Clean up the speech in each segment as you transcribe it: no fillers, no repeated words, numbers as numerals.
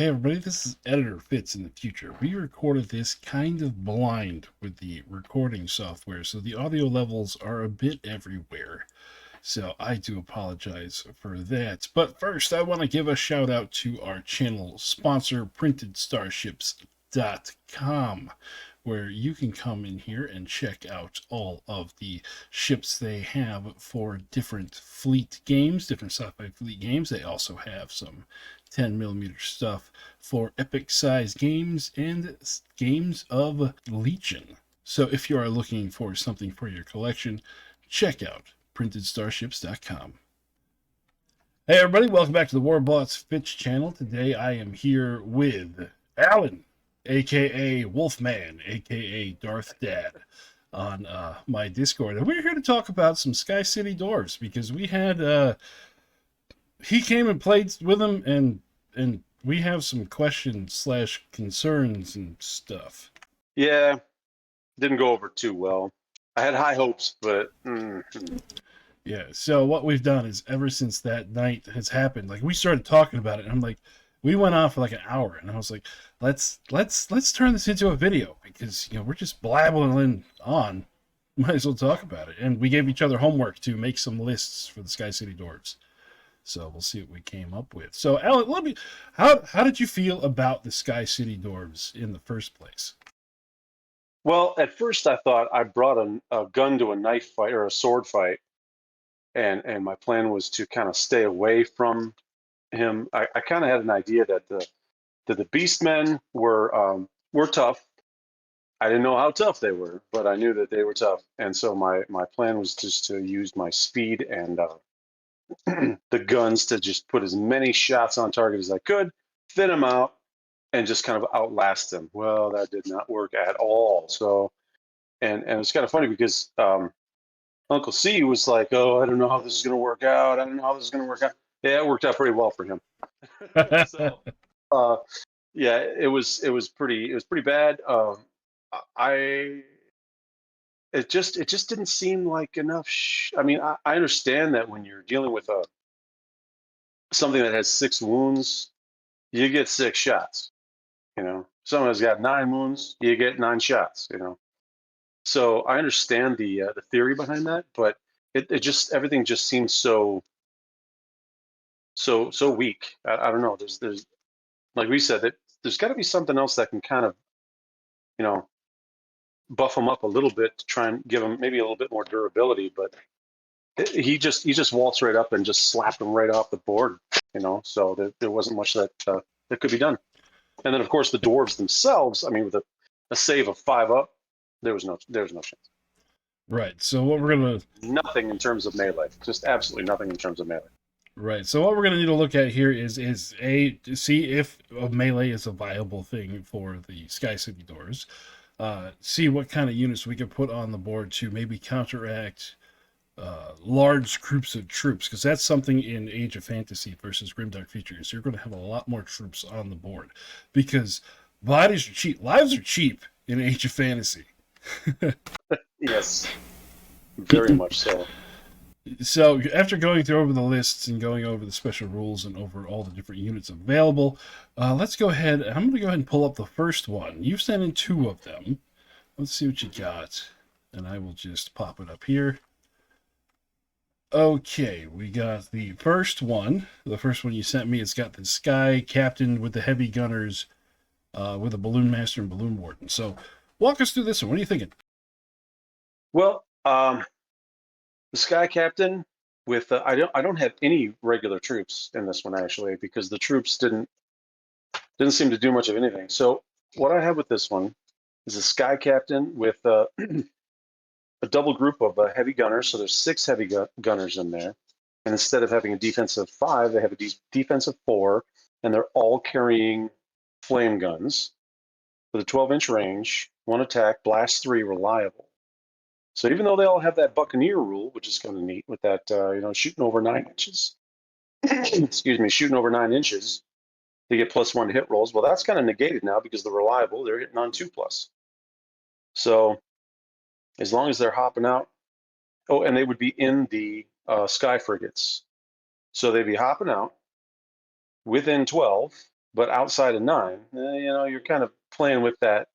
Hey everybody, this is Editor Fitz in the future. We recorded this kind of blind with the recording software, so the audio levels are a bit everywhere. So I do apologize for that. But first, I want to give a shout out to our channel sponsor, PrintedStarships.com, where you can come in here and check out all of the ships they have for different fleet games, different sci-fi fleet games. They also have some 10mm stuff for epic size games and games of Legion. So if you are looking for something for your collection, check out PrintedStarships.com. Hey everybody, welcome back to the warbossfitz channel. Today I am here with Alan, aka Wolfman, aka Darth Dad, on my Discord. And we're here to talk about some Sky City Dwarves because we had he came and played with him, and we have some questions slash concerns and stuff. Yeah, didn't go over too well. I had high hopes, but Yeah, so what we've done is ever since that night has happened, like we started talking about it, and I'm like, we went on for like an hour, and I was like, let's turn this into a video because we're just blabbling on. Might as well talk about it. And we gave each other homework to make some lists for the Sky City Dwarves. So we'll see what we came up with. So Alan, how did you feel about the Sky City Dwarves in the first place? well, at first I thought I brought a gun to a knife fight or a sword fight, and my plan was to kind of stay away from him. I kind of had an idea that the Beastmen were tough. I didn't know how tough they were, but I knew that they were tough, and so my plan was just to use my speed and the guns to just put as many shots on target as I could, thin them out, and just kind of outlast them. Well, that did not work at all. So, and it's kind of funny because Uncle C was like, "Oh, I don't know how this is going to work out. I don't know how this is going to work out." Yeah, it worked out pretty well for him. So, uh, yeah, it was pretty bad. I it just didn't seem like enough. I mean, I understand that when you're dealing with something that has 6 wounds, you get 6 shots. Someone has got 9 wounds, you get 9 shots. So I understand the theory behind that, but it just everything just seems so weak. I don't know. There's like we said, there's got to be something else that can kind of you know buff them up a little bit to try and give them maybe a little bit more durability. But he just waltzed right up and just slapped them right off the board. So there wasn't much that could be done. And then of course the dwarves themselves. I mean, with a save of 5 up, there was no chance. Right. So what we're gonna Nothing in terms of melee. Just absolutely nothing in terms of melee. Right. So what we're going to need to look at here is to see if a melee is a viable thing for the Sky City Doors. See what kind of units we can put on the board to maybe counteract large groups of troops, because that's something in Age of Fantasy versus Grimdark Features. You're going to have a lot more troops on the board because bodies are cheap, lives are cheap in Age of Fantasy. Yes, very much so. So after going through over the lists and going over the special rules and over all the different units available, let's go ahead. I'm going to go ahead and pull up the first one. You've sent in 2 of them. Let's see what you got. And I will just pop it up here. Okay, we got the first one. The first one you sent me, it's got the Sky Captain with the heavy gunners with a Balloon Master and Balloon Warden. So walk us through this one. What are you thinking? Well, the Sky Captain with I don't have any regular troops in this one actually, because the troops didn't seem to do much of anything. So what I have with this one is a Sky Captain with a double group of heavy gunners. So there's 6 heavy gunners in there, and instead of having a defensive 5, they have a defensive 4, and they're all carrying flame guns with a 12-inch range, 1 attack, blast 3, reliable. So even though they all have that Buccaneer rule, which is kind of neat with that, shooting over 9 inches, excuse me, shooting over 9 inches, they get +1 hit rolls. Well, that's kind of negated now because they're reliable. They're hitting on 2+. So as long as they're hopping out, and they would be in the Sky Frigates. So they'd be hopping out within 12, But outside of 9, you're kind of playing with that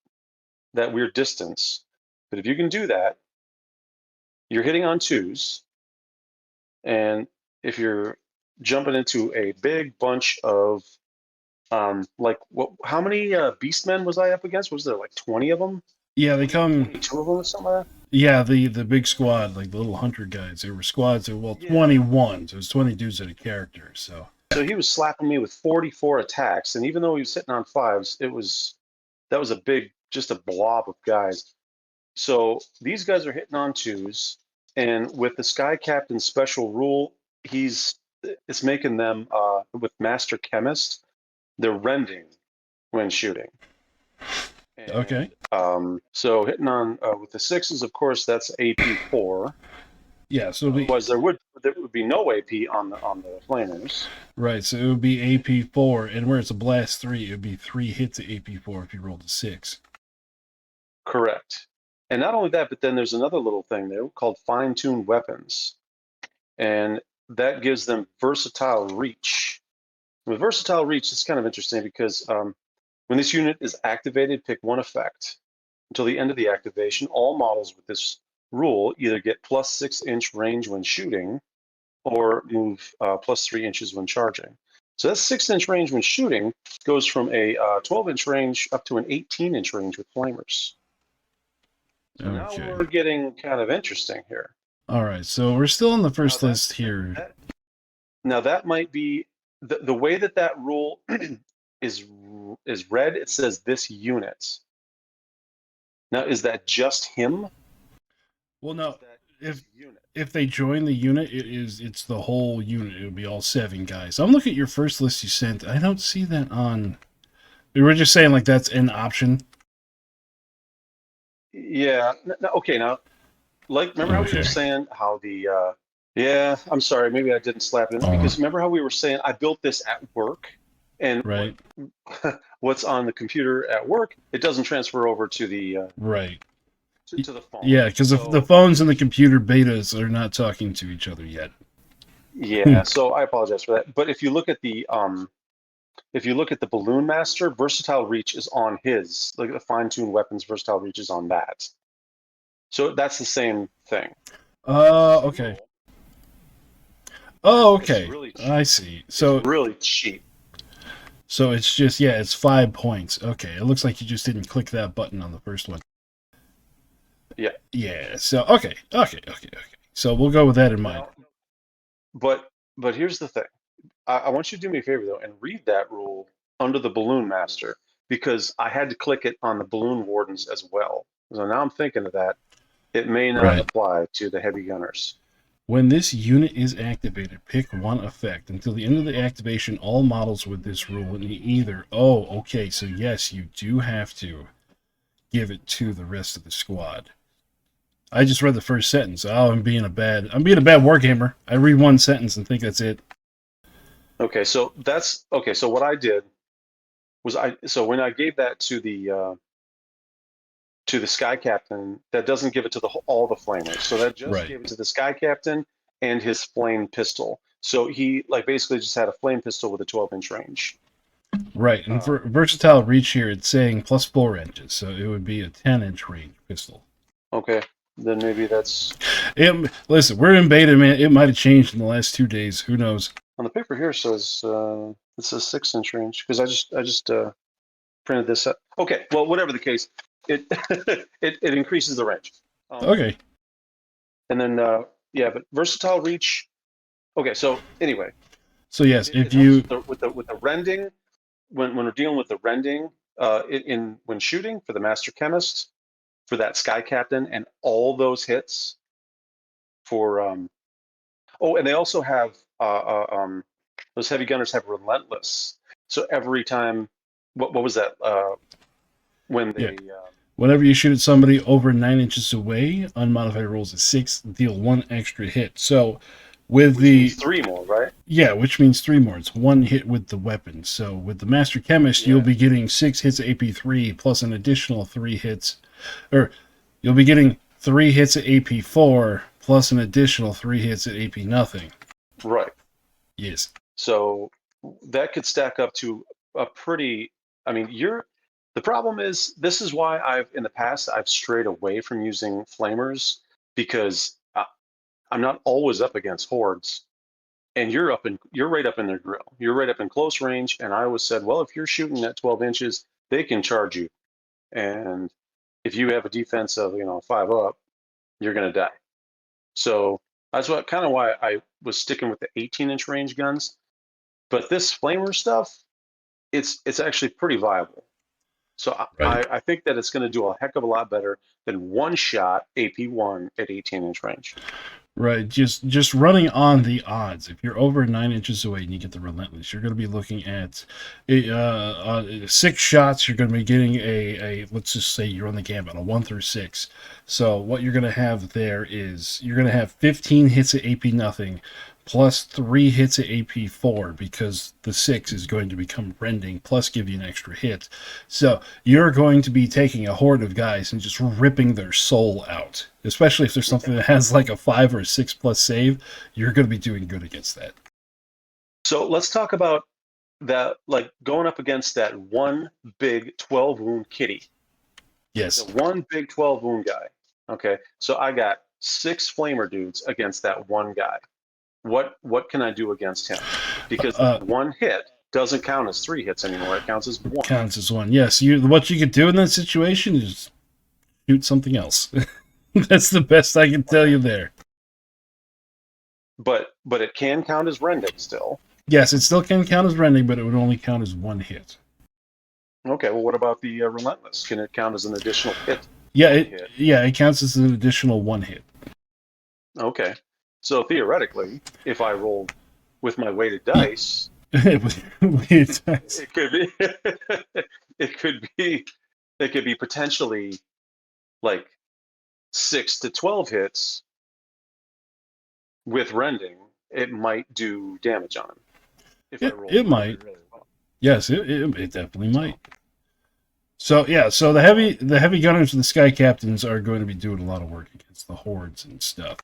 weird distance. But if you can do that, you're hitting on 2s, and if you're jumping into a big bunch of like what? How many Beastmen was I up against? Was there like 20 of them? Yeah, they 20, come. 22 of them or something like that? Yeah, the big squad, like the little hunter guys. They were squads of, well, Yeah. 21. So it was 20 dudes at a character. So So he was slapping me with 44 attacks, and even though he was hitting on 5s, that was a big, just a blob of guys. So these guys are hitting on 2s, and with the Sky Captain special rule, it's making them with Master Chemist, they're rending when shooting. okay. And so hitting on with the 6s, of course, that's AP 4. Yeah, so it'll be Otherwise, there would be no AP on the flamers. right. So it would be AP4, and where it's a blast 3, it would be 3 hits at AP4 if you rolled a 6. Correct. And not only that, but then there's another little thing there called fine-tuned weapons, and that gives them versatile reach. With versatile reach, it's kind of interesting because when this unit is activated, pick one effect. Until the end of the activation, all models with this rule either get plus 6-inch range when shooting or move plus 3 inches when charging. So that 6-inch range when shooting goes from a 12-inch range up to an 18-inch range with flamers. So now Okay. we're getting kind of interesting here. All right. So we're still on the first Now list here. that might be the way that rule is read. It says this unit. Now, is that just him? Well, Or no. is that If his unit? if they join the unit, it's the whole unit. It would be all 7 guys. I'm looking at your first list you sent. I don't see that on. We were just saying like that's an option. Yeah. Okay. Now, like, remember how we were Okay. saying how yeah, I'm sorry, maybe I didn't slap it in because remember how we were saying I built this at work, and Right. what's on the computer at work, it doesn't transfer over to the Right. to the phone. Yeah, because the So phones and the computer betas are not talking to each other yet. yeah, so I apologize for that. But if you look at the Balloon Master, versatile reach is on his, like the fine-tuned weapons, versatile reach is on that. So that's the same thing. This Okay. rule Oh, is okay. really I see. it's So really cheap. it's just, yeah, it's 5 points. Okay. It looks like you just didn't click that button on the first one. Yeah. Yeah. So okay. So we'll go with that in mind. Now, but here's the thing. I want you to do me a favor though and read that rule under the Balloon Master because I had to click it on the Balloon Wardens as well. So now I'm thinking of that. It may not Right. apply to the heavy gunners. When this unit is activated, pick one effect. Until the end of the activation, all models with this rule need either. Oh, okay. So yes, you do have to give it to the rest of the squad. I just read the first sentence. Oh, I'm being a bad wargamer. I read one sentence and think that's it. Okay, so that's okay. So what I did was so when I gave that to the Sky Captain, that doesn't give it to all the flamers. So that just Right. gave it to the Sky Captain and his flame pistol. So he like basically just had a flame pistol with a 12-inch range. Right. And for versatile reach here, it's saying plus 4 inches. So it would be a 10-inch range pistol. Okay, then maybe that's Listen, we're in beta, man. It might have changed in the last 2 days. Who knows? on the paper here says it says 6-inch range because I just printed this up. Okay, well whatever the case, it it increases the range. Okay. And then yeah, but versatile reach. Okay, so anyway, So yes, it if helps you with the rending when we're dealing with the rending in when shooting for the Master Chemist for that Sky Captain and all those hits for oh, and they also have those heavy gunners have relentless. So every time, what was that? When yeah, they whenever you shoot at somebody over 9 inches away, unmodified rolls a 6, deal 1 extra hit. So with which means the 3 more, right? yeah, which means 3 more. It's 1 hit with the weapon. So with the Master Chemist, you'll Yeah, be getting 6 hits at AP3 plus an additional 3 hits, or you'll be getting 3 hits at AP4 plus an additional 3 hits at AP nothing. right. Yes. So that could stack up to a pretty. I mean, the problem is this is why I've in the past I've strayed away from using flamers because I'm not always up against hordes, and you're right up in their grill. You're right up in close range, and I always said, well, if you're shooting at 12 inches, they can charge you, and if you have a defense of 5 up, you're gonna die. So that's what kind of why I was sticking with the 18-inch range guns. But this flamer stuff, it's actually pretty viable. So Right. I think that it's going to do a heck of a lot better than one shot AP1 at 18-inch range. Right, just running on the odds. If you're over 9 inches away and you get the relentless, you're going to be looking at 6 shots. You're going to be getting a let's just say you're on the gambit, a 1 through 6. So what you're going to have there is you're going to have 15 hits at AP nothing, plus 3 hits at AP4 because the 6 is going to become rending, plus give you an extra hit. So you're going to be taking a horde of guys and just ripping their soul out. Especially if there's something that has like a 5 or a 6+ save, you're going to be doing good against that. So let's talk about that, like going up against that one big 12 wound kitty. Yes. The one big 12 wound guy. Okay, so I got 6 flamer dudes against that one guy. What can I do against him? Because one hit doesn't count as 3 hits anymore. It counts as one. Counts as one. Yes. What you could do in that situation is shoot something else. That's the best I can tell you there. But it can count as rending still. Yes, it still can count as rending, but it would only count as one hit. Okay, well, what about the relentless? Can it count as an additional hit? Yeah, it counts as an additional 1 hit. Okay, so theoretically, if I roll with my weighted dice, it could be it could be potentially like 6 to 12 hits with rending. It might do damage on him if I roll it might. really well. Yes, it definitely might. So yeah, so the heavy gunners and the sky captains are going to be doing a lot of work against the hordes and stuff.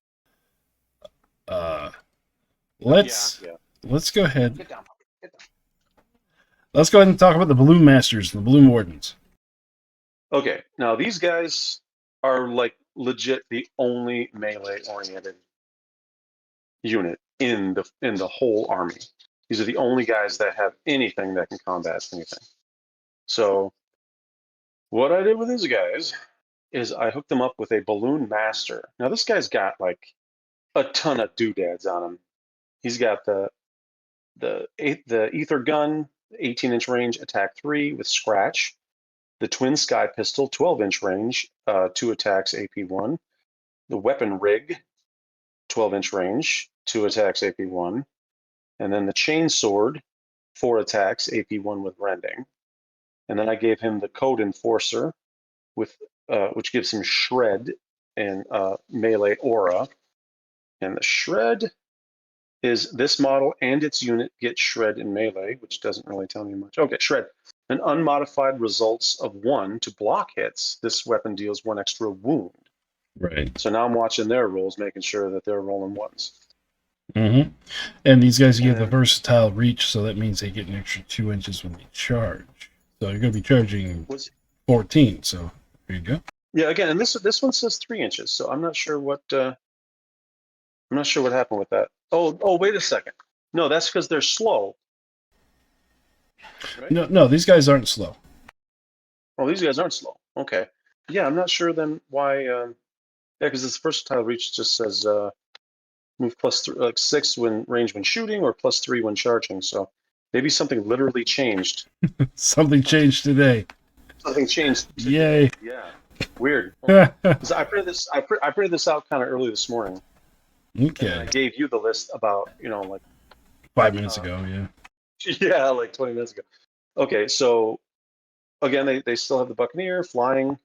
Let's go ahead. Get down. Let's go ahead and talk about the balloon masters and the balloon wardens. Okay, now these guys are like legit the only melee oriented unit in the whole army. These are the only guys that have anything that can combat anything. So what I did with these guys is I hooked them up with a balloon master. Now this guy's got like a ton of doodads on him. He's got the ether gun, 18-inch range, attack 3 with scratch. The twin sky pistol, 12-inch range, 2 attacks, AP1. The weapon rig, 12-inch range, 2 attacks, AP1. And then the chain sword, 4 attacks, AP1 with rending. And then I gave him the code enforcer, with which gives him shred and melee aura. And the shred is this model and its unit get shred in melee, which doesn't really tell me much. Okay, shred. An unmodified results of 1 to block hits. This weapon deals 1 extra wound. Right. So now I'm watching their rolls, making sure that they're rolling ones. Mm-hmm. And these guys get the versatile reach, so that means they get an extra 2 inches when they charge. So you're going to be charging 14. So there you go. Yeah, again, and this one says 3 inches, so I'm not sure what happened with that. Oh, wait a second. No, that's because they're slow. Right? No, these guys aren't slow. Oh, these guys aren't slow. Okay. Yeah, I'm not sure then why. Yeah, because this versatile reach just says move +3, like 6 when range when shooting, or +3 when charging. So maybe something literally changed. Something changed today. Something changed today. Yay! Yeah. Weird. Okay. I printed this. I printed this out kind of early this morning. Okay. And I gave you the list about like 5 minutes ago. Yeah. Yeah, like 20 minutes ago. Okay, so again, they still have the Buccaneer, flying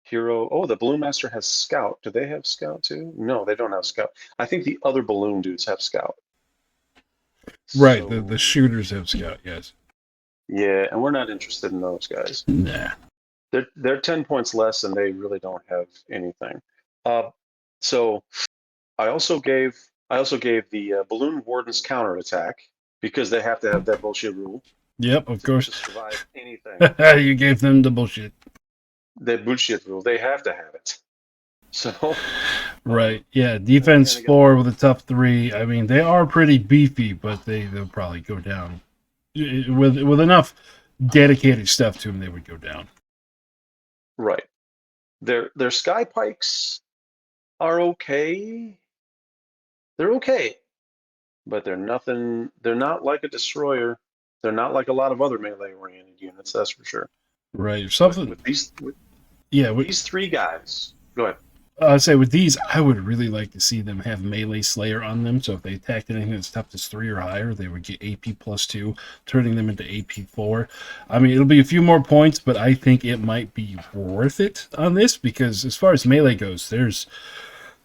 hero. Oh, the Balloon Master has Scout. Do they have Scout too? No, they don't have Scout. I think the other balloon dudes have Scout. Right, so, the shooters have Scout, yes. Yeah, and we're not interested in those guys. Nah. They're 10 points less, and they really don't have anything. So I also gave the Balloon Wardens counterattack, because they have to have that bullshit rule. Yep, of course. to survive anything. You gave them the bullshit. The bullshit rule. They have to have it. So, Right. Yeah. and Defense they got 4 with a tough 3. I mean, they are pretty beefy, but they'll probably go down with enough dedicated stuff to them. They would go down. right. Their sky pikes are okay. They're okay, but they're nothing. They're not like a destroyer. They're not like a lot of other melee-oriented units. That's for sure. Right. Or With something. with these with Yeah. these three guys. Go ahead. I'd say with these, I would really like to see them have melee slayer on them. So if they attacked anything that's toughness 3 or higher, they would get AP +2, turning them into AP 4. I mean, it'll be a few more points, but I think it might be worth it on this because as far as melee goes, there's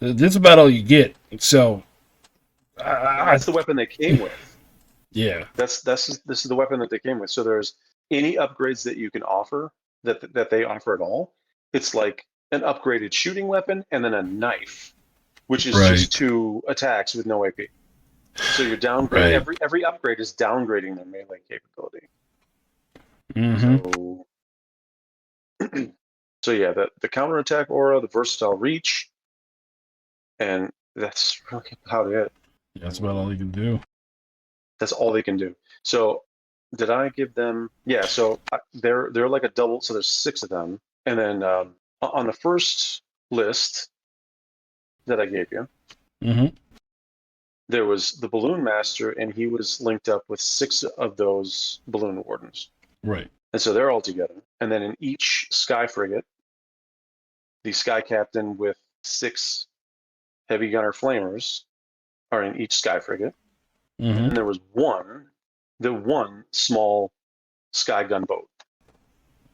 about all you get. So, And that's the weapon they came with. yeah, This is the weapon that they came with. So there's any upgrades that you can offer that they offer at all. It's like an upgraded shooting weapon and then a knife, which is right, just 2 attacks with no AP. So you're downgrading right. every upgrade is downgrading their melee capability. Mm-hmm. So so yeah, the counterattack aura, the versatile reach, and that's really about it. That's about all you can do. That's all they can do. So did I give them? Yeah. So they're like a double. So there's 6 of them, and then on the first list that I gave you, Mm-hmm. there was the balloon master, and he was linked up with 6 of those balloon wardens, Right. and so they're all together. And then in each sky frigate, the sky captain with 6 heavy gunner flamers are in each sky frigate, and Mm-hmm. then there was the one small sky gunboat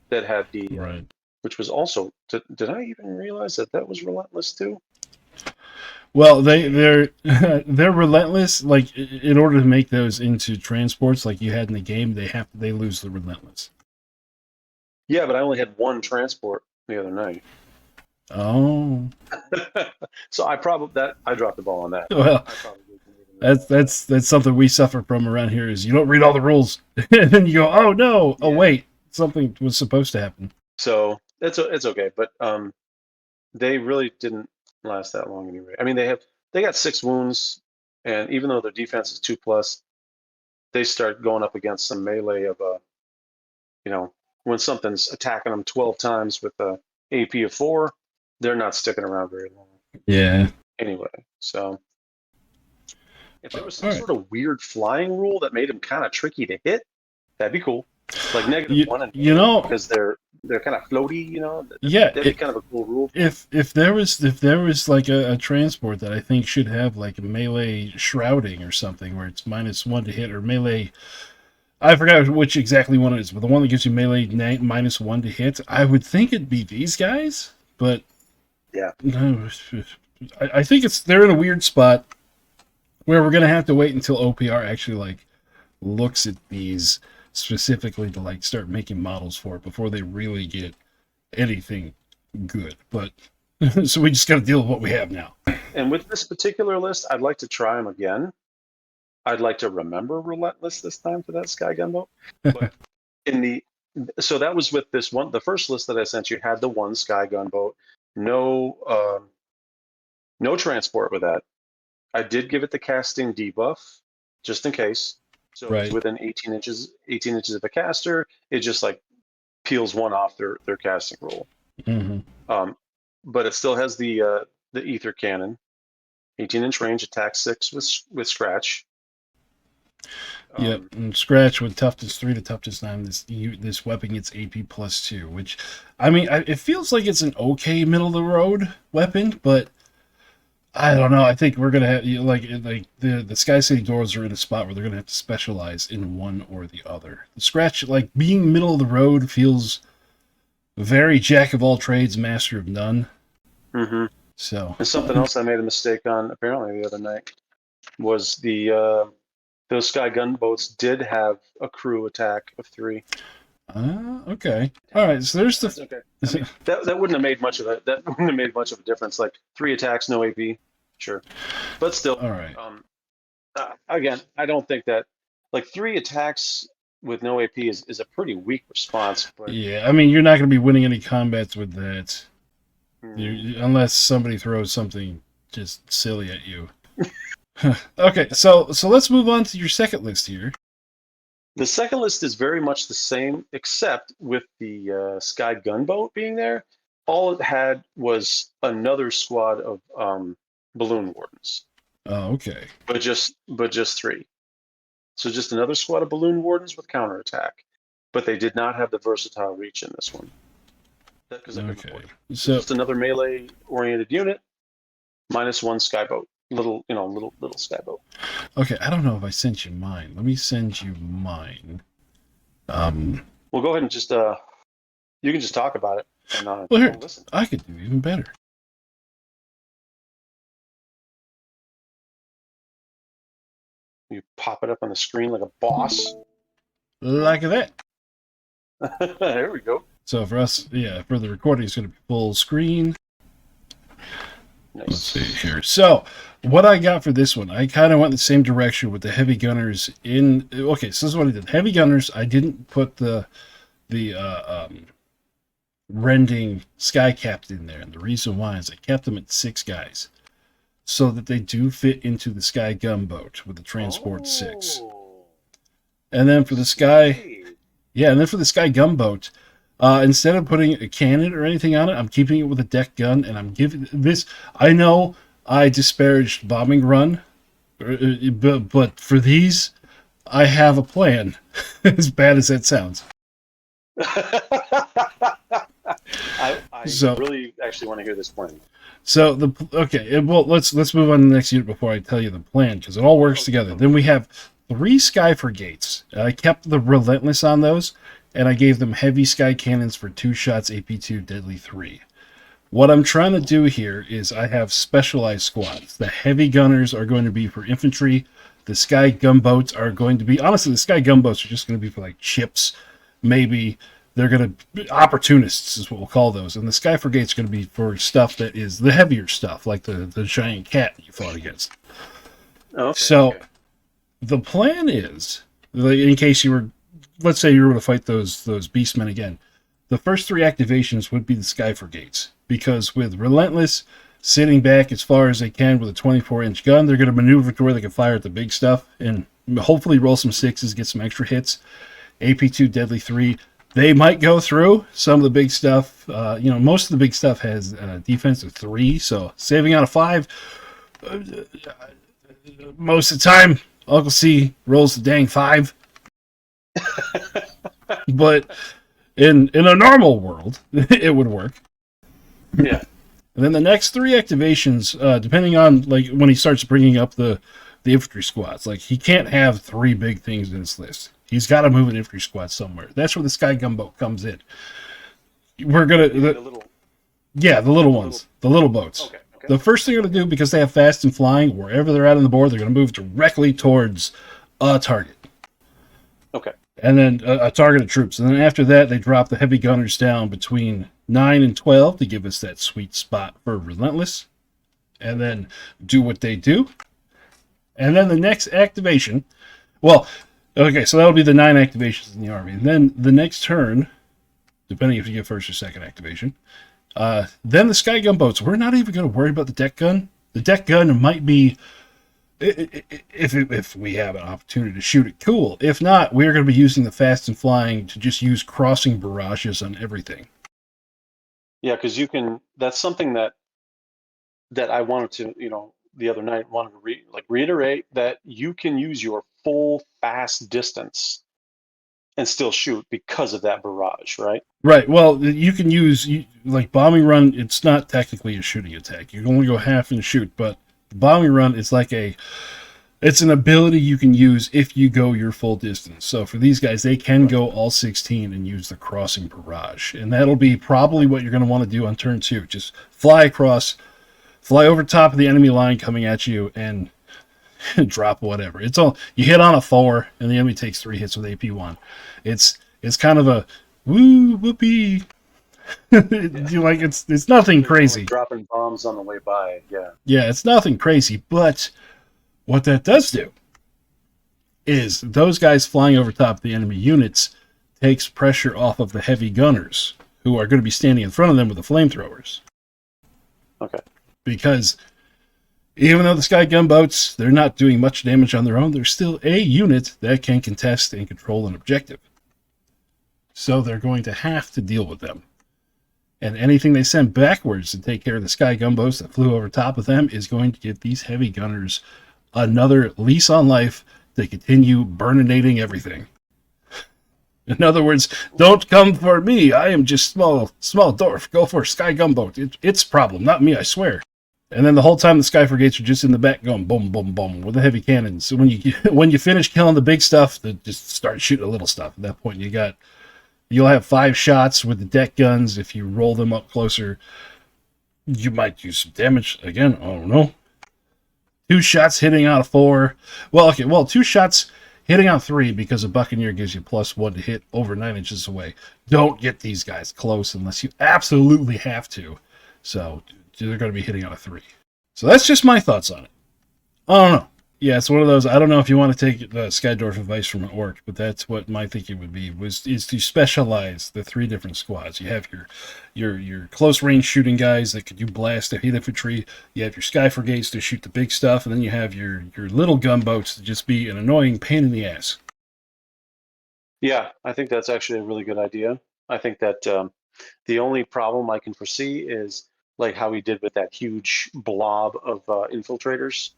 that had Right. which was also, did I even realize that was relentless too? Well, they're relentless. Like in order to make those into transports, like you had in the game, they lose the relentless. Yeah, but I only had 1 transport the other night. Oh, So I dropped the ball on that. well, I probably didn't even that's realize that. that's that's something we suffer from around here. Is you don't read all the rules, and then you go, oh no, oh Yeah. wait, something was supposed to happen. So it's okay, but they really didn't last that long anyway. I mean, they got 6 wounds, and even though their defense is 2+, they start going up against some melee of you know, when something's attacking them 12 times with a AP of 4, they're not sticking around very long Yeah. anyway. So if there was All some right. sort of weird flying rule that made them kind of tricky to hit, that'd be cool. Like You -1 and you melee know, because they're kind of floaty, yeah. that'd be kind of a cool rule. If there was like a transport that I think should have like a melee shrouding or something where it's -1 to hit or melee. I forgot which exactly one it is, but the one that gives you melee -1 to hit, I would think it'd be these guys, but Yeah. no, I think they're in a weird spot where we're gonna have to wait until OPR actually like looks at these specifically to like start making models for it before they really get anything good. But so we just got to deal with what we have now. And with this particular list, I'd like to try them again. I'd like to remember Relentless this time for that Sky Gunboat. But in the so that was with this one. The first list that I sent you had the 1 Sky Gunboat, no no transport with that. I did give it the casting debuff just in case. So if it's Right. within 18 inches of a caster, it just like peels 1 off their casting roll. Mm-hmm. Um, but it still has the ether cannon, 18-inch range, attack 6 with scratch. Yep. Um, And scratch with toughness 3 to toughness 9. This weapon gets AP +2, which I mean, it feels like it's an okay middle of the road weapon, but I don't know. I think we're gonna have like the Sky City Dwarves are in a spot where they're gonna have to specialize in one or the other. The scratch, like being middle of the road, feels very jack of all trades, master of none. mhm. So, And something else I made a mistake on apparently the other night was those Sky Gunboats did have a crew attack of 3. okay, all right. So there's That's okay. I mean, that wouldn't have made much of a that wouldn't have made much of a difference. Like 3 attacks, no AP, sure, but still, all right. again, I don't think that like 3 attacks. with no AP is a pretty weak response. But Yeah, I mean, you're not going to be winning any combats with that, hmm. unless somebody throws something just silly at you. Okay, so let's move on to your second list here. The second list is very much the same, except with the Sky gunboat being there. All it had was another squad of balloon wardens, Oh, okay. but just three. So just another squad of balloon wardens with counterattack, but they did not have the versatile reach in this one because I couldn't Okay. afford it. So So, just another melee-oriented unit, -1 skyboat, little skyboat. okay, I don't know if I sent you mine. Let me send you mine. Um, Well, go ahead and just you can just talk about it, and well, here, I'll listen. I could do even better. You pop it up on the screen like a boss. Like that. There we go. So for us, yeah, for the recording, it's going to be full screen. Let's see Nice. here. So, what I got for this one, I kind of went the same direction with the heavy gunners in. Okay, so this is what I did. Heavy gunners, I didn't put the rending sky captain in there, and the reason why is I kept them at 6 guys, so that they do fit into the sky gunboat with the transport 6. Oh, And then for the sky, sweet. yeah, and then for the sky gunboat, instead of putting a cannon or anything on it, I'm keeping it with a deck gun, and I'm giving this. I know I disparaged bombing run, but for these, I have a plan. As bad as that sounds. I So, really actually want to hear this plan. so the okay. Well, let's move on to the next unit before I tell you the plan because it all works Okay, together. okay. Then we have 3 sky frigates. I kept the relentless on those, and I gave them heavy sky cannons for 2 shots, AP2, deadly 3. What I'm trying to do here is I have specialized squads. The heavy gunners are going to be for infantry. The sky gunboats are going to be, honestly, the sky gunboats are just going to be for like chips. Maybe they're going to, opportunists is what we'll call those. And the sky frigate's going to be for stuff that is the heavier stuff, like the giant cat you fought against. Okay, So okay. the plan is, like, in case you were, let's say you were going to fight those beastmen again, the first 3 activations would be the sky frigates, because with relentless sitting back as far as they can with a 24-inch gun, they're going to maneuver to where they can fire at the big stuff and hopefully roll some 6s, get some extra hits. AP2 deadly 3, they might go through some of the big stuff. Most of the big stuff has defense of 3, so saving out of 5, most of the time Uncle C rolls the dang 5. But in a normal world, it would work. Yeah. And then the next 3 activations, depending on like when he starts bringing up the infantry squads, like he can't have 3 big things in his list. He's got to move an infantry squad somewhere. That's where the sky gunboat comes in. We're gonna, The little. yeah, the little ones, the little boats. Okay, okay. The first thing they're gonna do, because they have fast and flying, wherever they're at on the board, they're gonna move directly towards a target. Okay. And then a target of troops. And then after that, they drop the heavy gunners down between 9 and 12 to give us that sweet spot for relentless. And then do what they do. And then the next activation, well, okay, so that'll be the 9 activations in the army. And then the next turn, depending if you get first or second activation, then the sky gunboats. We're not even going to worry about the deck gun. The deck gun might be, if we have an opportunity to shoot it, cool. If not, we're going to be using the fast and flying to just use crossing barrages on everything. Yeah, because you can. That's something that I wanted to, the other night wanted to reiterate that you can use your full fast distance and still shoot because of that barrage, right? Right. Well, you can use like bombing run. It's not technically a shooting attack. You can only go half and shoot, but bombing run is like it's an ability you can use if you go your full distance. So for these guys, they can go all 16 and use the crossing barrage. And that'll be probably what you're going to want to do on turn 2. Just fly across, fly over top of the enemy line coming at you, and drop whatever. It's all, you hit on a 4 and the enemy takes 3 hits with AP1. It's kind of a woo whoopee. Like it's nothing crazy. Dropping bombs on the way by. Yeah. Yeah, it's nothing crazy, but what that does do is those guys flying over top of the enemy units takes pressure off of the heavy gunners who are going to be standing in front of them with the flamethrowers. Okay. Because even though the sky gunboats, they're not doing much damage on their own, there's still a unit that can contest and control an objective. So they're going to have to deal with them. And anything they send backwards to take care of the sky gunboats that flew over top of them is going to give these heavy gunners another lease on life to continue burninating everything. In other words, don't come for me. I am just small dwarf. Go for sky gunboat. It's a problem, not me, I swear. And then the whole time the sky frigates are just in the back going boom, boom, boom with the heavy cannons. So when you finish killing the big stuff, they just start shooting the little stuff. At that point, you'll have 5 shots with the deck guns. If you roll them up closer, you might do some damage. Again, I don't know. 2 shots hitting out of 4. Well, okay, 2 shots hitting out 3 because a Buccaneer gives you +1 to hit over 9 inches away. Don't get these guys close unless you absolutely have to. So they're going to be hitting out of 3. So that's just my thoughts on it. I don't know. Yeah, it's one of those. I don't know if you want to take the Skydorf advice from an orc, but that's what my thinking would be. Is to specialize the 3 different squads. You have your close range shooting guys that could do blast to hit infantry. You have your sky frigates to shoot the big stuff, and then you have your little gunboats to just be an annoying pain in the ass. Yeah, I think that's actually a really good idea. I think that the only problem I can foresee is like how he did with that huge blob of infiltrators.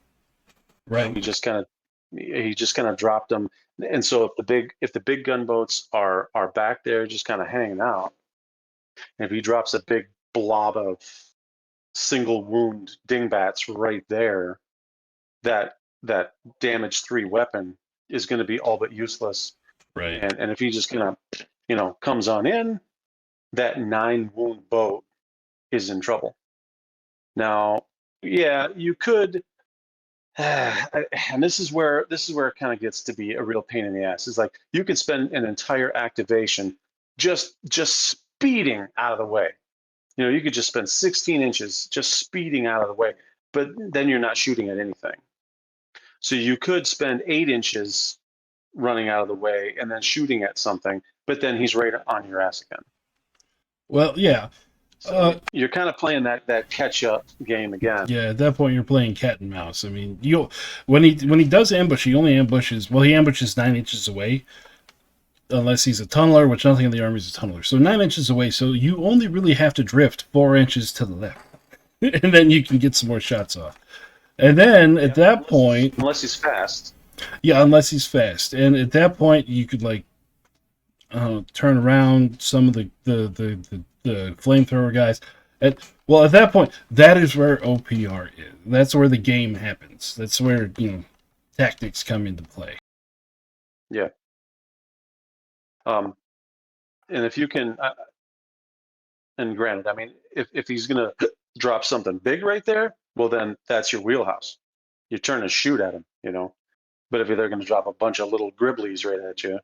Right. He just kind of dropped them, and so if the big gunboats are back there just kind of hanging out, and if he drops a big blob of single wound dingbats right there, that damage 3 weapon is going to be all but useless. Right. And if he just kind of comes on in, that 9 wound boat is in trouble. Now, yeah, you could. And this is where it kind of gets to be a real pain in the ass. It's like you could spend an entire activation just speeding out of the way. You could just spend 16 inches just speeding out of the way, but then you're not shooting at anything. So you could spend 8 inches running out of the way and then shooting at something, but then he's right on your ass again. Well, yeah. So you're kind of playing that catch up game again. Yeah, at that point you're playing cat and mouse. I mean, when he does ambush, he only ambushes. Well, he ambushes 9 inches away, unless he's a tunneler, which nothing in the army is a tunneler. So 9 inches away. So you only really have to drift 4 inches to the left, and then you can get some more shots off. And then at that point, unless he's fast. Yeah, unless he's fast, and at that point you could turn around some of the flamethrower guys. At that point, that is where OPR is. That's where the game happens. That's where tactics come into play. Yeah. And if you can, and granted, I mean, if he's gonna drop something big right there, well then that's your wheelhouse. You turn and shoot at him, But if they're going to drop a bunch of little gribblies right at you,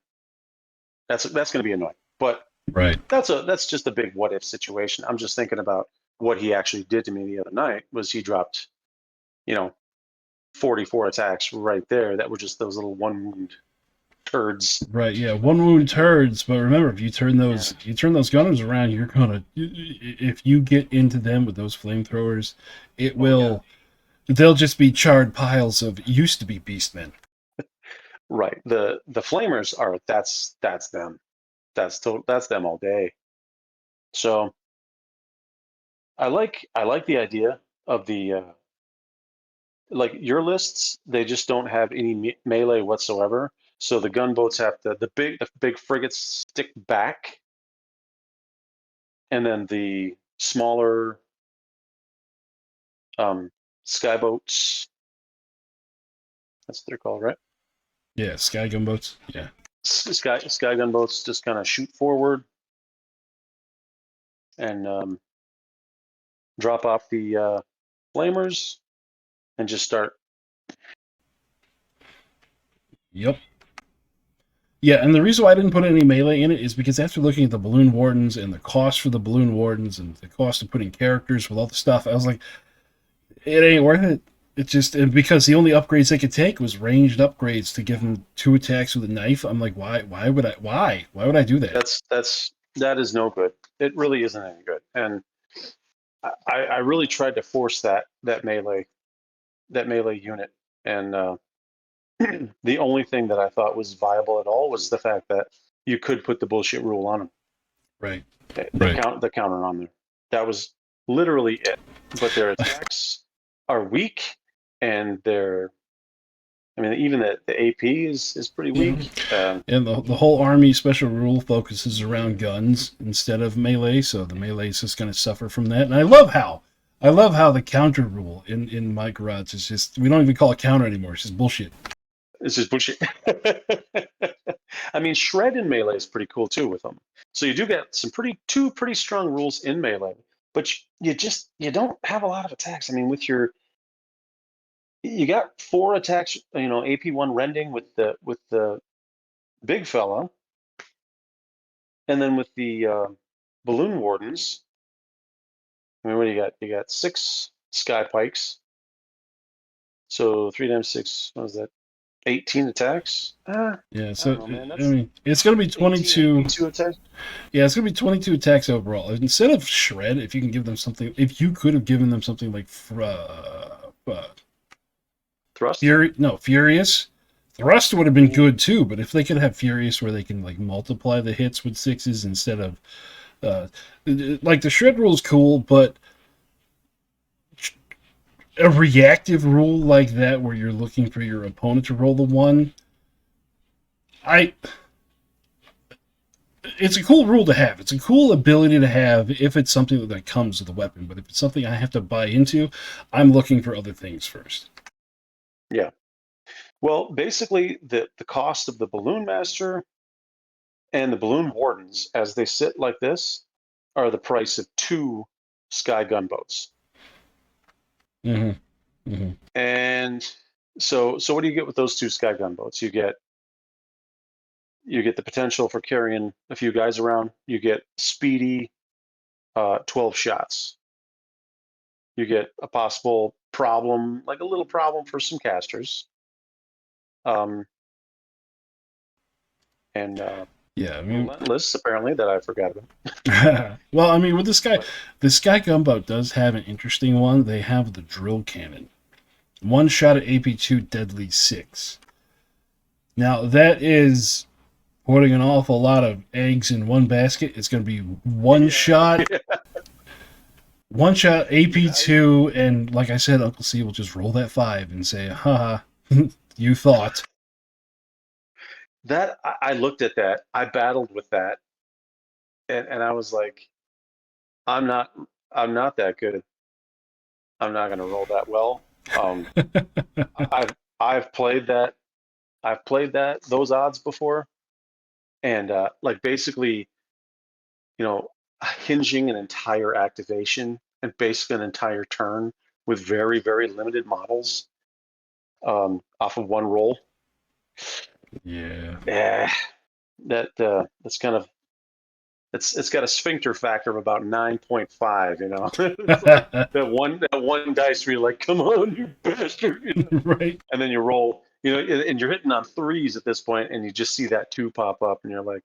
that's going to be annoying. But right, that's just a big what if situation. I'm just thinking about what he actually did to me the other night. Was he dropped, 44 attacks right there that were just those little 1 wound turds. Right, yeah, 1 wound turds. But remember, if you turn those gunners around, you're gonna. If you get into them with those flamethrowers, it will. Yeah. They'll just be charred piles of used to be beastmen. Right. The flamers are that's them. That's them all day. So I like the idea of the like your lists. They just don't have any melee whatsoever. So the gunboats have the big frigates stick back, and then the smaller skyboats. That's what they're called, right? Yeah, sky gunboats. Yeah. Sky gunboats just kind of shoot forward and drop off the flamers and just start. Yep. Yeah, and the reason why I didn't put any melee in it is because after looking at the balloon wardens and the cost for the balloon wardens and the cost of putting characters with all the stuff, I was like, it ain't worth it. it just, and because the only upgrades they could take was ranged upgrades to give them 2 attacks with a knife. I'm like, why would would I do that? That is no good. It really isn't any good. And I really tried to force that melee unit, and the only thing that I thought was viable at all was the fact that you could put the bullshit rule on them. Right. Right. The counter on there. That was literally it. But their attacks are weak, and their, I mean, even the AP is pretty weak. And the whole army special rule focuses around guns instead of melee, so the melee is just going to suffer from that. And I love how the counter rule in my garage is just, we don't even call it counter anymore. It's just bullshit. It's just bullshit. I mean, shred in melee is pretty cool too with them. So you do get two pretty strong rules in melee, but you don't have a lot of attacks. I mean, you got 4 attacks, AP1 rending with the big fella, and then with the balloon wardens. I mean, what do you got? You got 6 sky pikes. So 3 times 6, what was that? 18 attacks? Yeah, I so don't know, man. I That's mean, it's going to be 22. 82 attacks. Yeah, it's going to be 22 attacks overall. Instead of shred, if you can give them something, if you could have given them something like Thrust? Furious. Thrust would have been good too, but if they could have Furious where they can like multiply the hits with 6s instead of uh, like the shred rule is cool, but a reactive rule like that where you're looking for your opponent to roll the 1, I it's a cool rule to have. It's a cool ability to have if it's something that comes with a weapon, but if it's something I have to buy into, I'm looking for other things first. Yeah. Well, basically, the cost of the balloon master and the balloon wardens, as they sit like this, are the price of 2 sky gunboats. Mm-hmm. Mm-hmm. And so what do you get with those 2 sky gunboats? You get the potential for carrying a few guys around. You get speedy 12 shots. You get a possible problem, like a little problem for some casters. And Yeah, I mean, relentless, apparently, that I forgot about. well, I mean, with this guy, But the Sky Gunboat does have an interesting one. They have the drill cannon, 1 shot at AP2, deadly 6. Now that is putting an awful lot of eggs in one basket. It's going to be one shot, yeah. 1 shot AP2, and like I said, Uncle C will just roll that 5 and say, "Haha, you thought." That I looked at that. I battled with that, and I was like, I'm not I'm not that good. I'm not going to roll that well. Um, I've played that. I've played those odds before, and like basically, you know, hinging an entire activation and basically an entire turn with very very limited models off of one roll. Yeah. Yeah, that's kind of it's got a sphincter factor of about 9.5. It's like that one dice where you're like, come on, you bastard, Right. and then you roll, and you're hitting on 3s at this point, and you just see that 2 pop up, and you're like,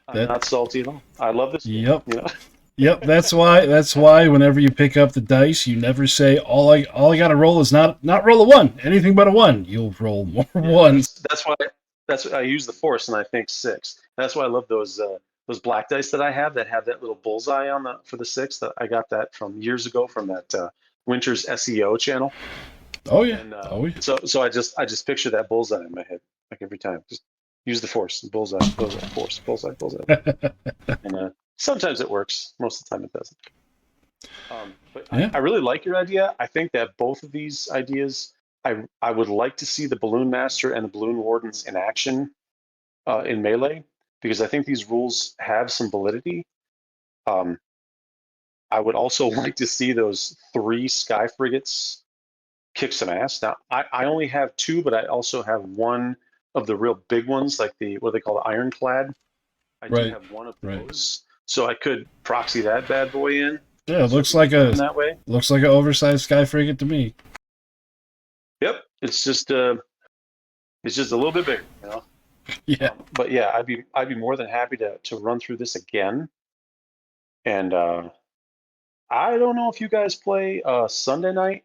I'm That. not salty at all. I love this game. Yep. Yep, that's why whenever you pick up the dice, you never say all I got to roll is not roll a 1, anything but a 1. You'll roll more Yeah, 1s. that's why I use the force, and I think 6. That's why I love those black dice that I have that little bullseye on the for the 6. That I got that from years ago from that Winter's SEO channel. Oh yeah. And Oh yeah. so I just picture that bullseye in my head like every time. Just use the force, bullseye, bullseye, force, bullseye, bullseye. And sometimes it works. Most of the time it doesn't. But Yeah. I really like your idea. I think that both of these ideas, I would like to see the balloon master and the balloon wardens in action in melee, because I think these rules have some validity. Um, I would also like to see those 3 sky frigates kick some ass. Now, I only have 2, but I also have one of the real big ones, like what they call the ironclad. I do Right. have one of Right. those, so I could proxy that bad boy in. Yeah, it So it looks could be like fun that way. an oversized sky frigate to me. Yep. It's just a little bit bigger, you know. Yeah. But yeah, I'd be more than happy to run through this again. And I don't know if you guys play Sunday night,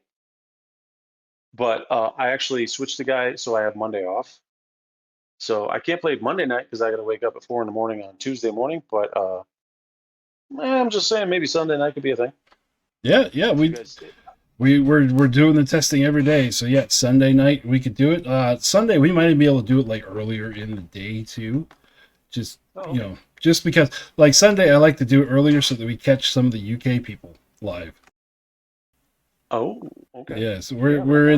but I actually switched the guy so I have Monday off. So I can't play Monday night because I got to wake up at 4 in the morning on Tuesday morning. But I'm just saying maybe Sunday night could be a thing. Yeah, yeah, If you guys, we're doing the testing every day. So yeah, Sunday night we could do it. Sunday we might be able to do it like earlier in the day too. Just oh, you okay. know, just because like Sunday I like to do it earlier so that we catch some of the UK people live. Oh, okay. Yeah, so Yeah, rock on, man. we're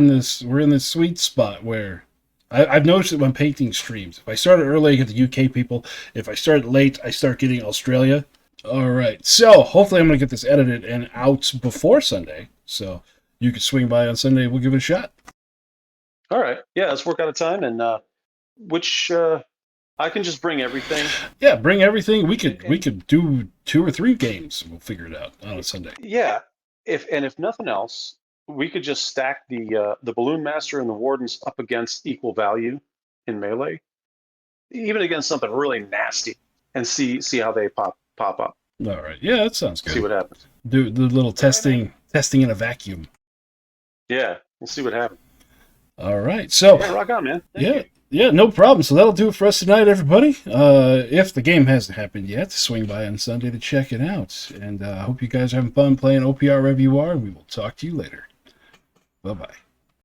in this sweet spot where I've noticed it when painting streams. If I start it early, I get the UK people. If I start it late, I start getting Australia. All right, so hopefully I'm gonna get this edited and out before Sunday, so you can swing by on Sunday. We'll give it a shot. All right. Yeah, let's work out a time and which I can just bring everything. Yeah, bring everything. We And could do 2 or 3 games. We'll figure it out on a Sunday. yeah, if nothing else, we could just stack the balloon master and the wardens up against equal value in melee, even against something really nasty, and see how they pop up. All right, yeah, that sounds See good. what happens. Do the little All right, man. testing in a vacuum. Yeah, we'll see what happens. All right, so Yeah, rock on, man. Thank yeah, you. yeah, no problem. So that'll do it for us tonight, everybody. If the game hasn't happened yet, swing by on Sunday to check it out. And I hope you guys are having fun playing OPR Rev UR, and we will talk to you later. Bye bye.